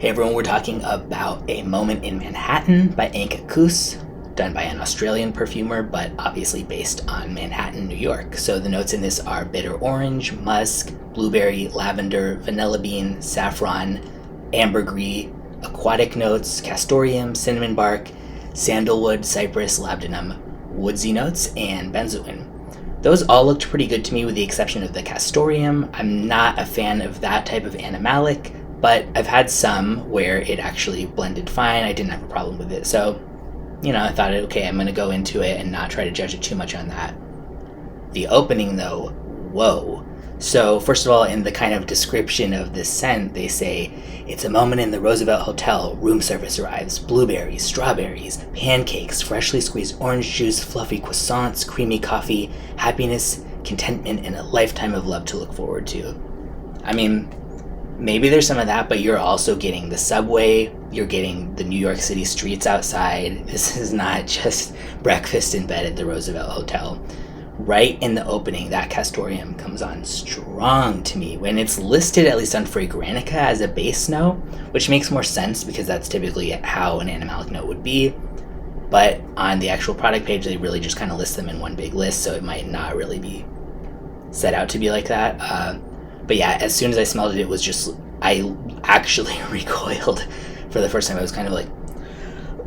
Hey everyone, we're talking about A Moment in Manhattan by Anka Kus, done by an Australian perfumer, but obviously based on Manhattan, New York. So the notes in this are bitter orange, musk, blueberry, lavender, vanilla bean, saffron, ambergris, aquatic notes, castoreum, cinnamon bark, sandalwood, cypress, labdanum, woodsy notes, and benzoin. Those all looked pretty good to me with the exception of the castoreum. I'm not a fan of that type of animalic, but I've had some where it actually blended fine. I didn't have a problem with it. So, I thought, okay, I'm going to go into it and not try to judge it too much on that. The opening, though, whoa. So, first of all, in the kind of description of this scent, they say, it's a moment in the Roosevelt Hotel. Room service arrives. Blueberries, strawberries, pancakes, freshly squeezed orange juice, fluffy croissants, creamy coffee, happiness, contentment, and a lifetime of love to look forward to. I mean, maybe there's some of that, but you're also getting the subway, you're getting the New York City streets outside. This is not just breakfast in bed at the Roosevelt Hotel. Right in the opening, that castoreum comes on strong to me. When it's listed, at least on Fragrantica, as a base note, which makes more sense because that's typically how an animalic note would be. But on the actual product page, they really just kind of list them in one big list, so it might not really be set out to be like that. But yeah, as soon as I smelled it, it was just, I actually recoiled for the first time. I was kind of like,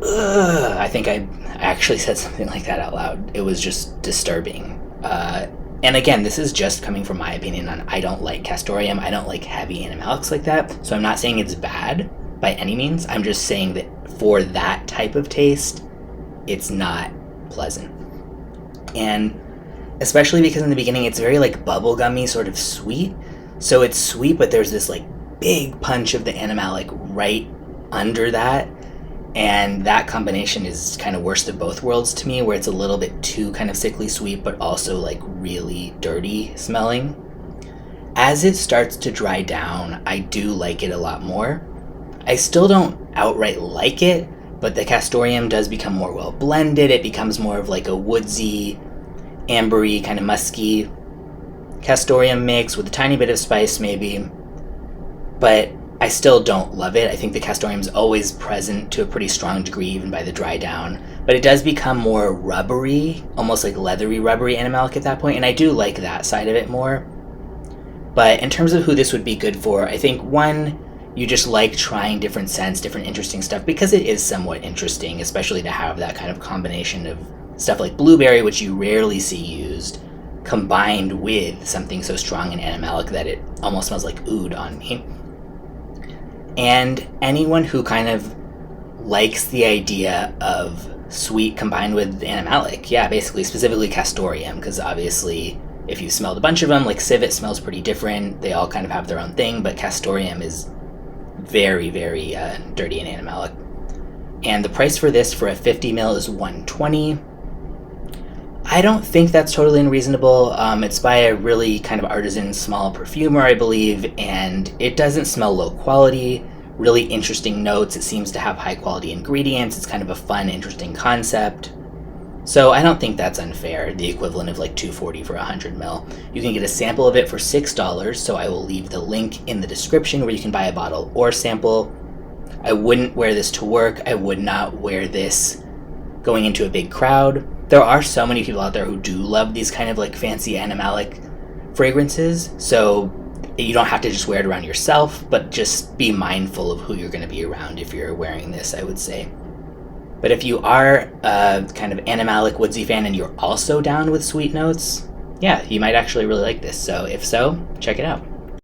ugh. I think I actually said something like that out loud. It was just disturbing. And again, this is just coming from my opinion on I don't like castoreum. I don't like heavy animalics like that. So I'm not saying it's bad by any means. I'm just saying that for that type of taste, it's not pleasant. And especially because in the beginning, it's very like bubblegummy, sort of sweet. So it's sweet, but there's this like big punch of the animalic right under that. And that combination is kind of worst of both worlds to me, where it's a little bit too kind of sickly sweet, but also like really dirty smelling. As it starts to dry down, I do like it a lot more. I still don't outright like it, but the castoreum does become more well blended. It becomes more of like a woodsy, ambery, kind of musky castoreum mix with a tiny bit of spice maybe. But I still don't love it. I think the castoreum is always present to a pretty strong degree, even by the dry down. But it does become more rubbery, almost like leathery rubbery animalic at that point, and I do like that side of it more. But in terms of who this would be good for, I think one, you just like trying different scents, different interesting stuff, because it is somewhat interesting, especially to have that kind of combination of stuff like blueberry, which you rarely see used, combined with something so strong and animalic that it almost smells like oud on me. And anyone who kind of likes the idea of sweet combined with animalic, yeah, basically, specifically castoreum, because obviously if you smelled a bunch of them, like civet smells pretty different, they all kind of have their own thing, but castoreum is very, very dirty and animalic. And the price for this for a 50 ml is $120. I don't think that's totally unreasonable. It's by a really kind of artisan small perfumer, I believe, and it doesn't smell low quality. Really interesting notes. It seems to have high quality ingredients. It's kind of a fun, interesting concept. So I don't think that's unfair, the equivalent of like $240 for 100 ml. You can get a sample of it for $6, so I will leave the link in the description where you can buy a bottle or sample. I wouldn't wear this to work. I would not wear this going into a big crowd. There are so many people out there who do love these kind of like fancy animalic fragrances, so you don't have to just wear it around yourself, but just be mindful of who you're going to be around if you're wearing this, I would say. But if you are a kind of animalic woodsy fan and you're also down with sweet notes, yeah, you might actually really like this. So if so, check it out.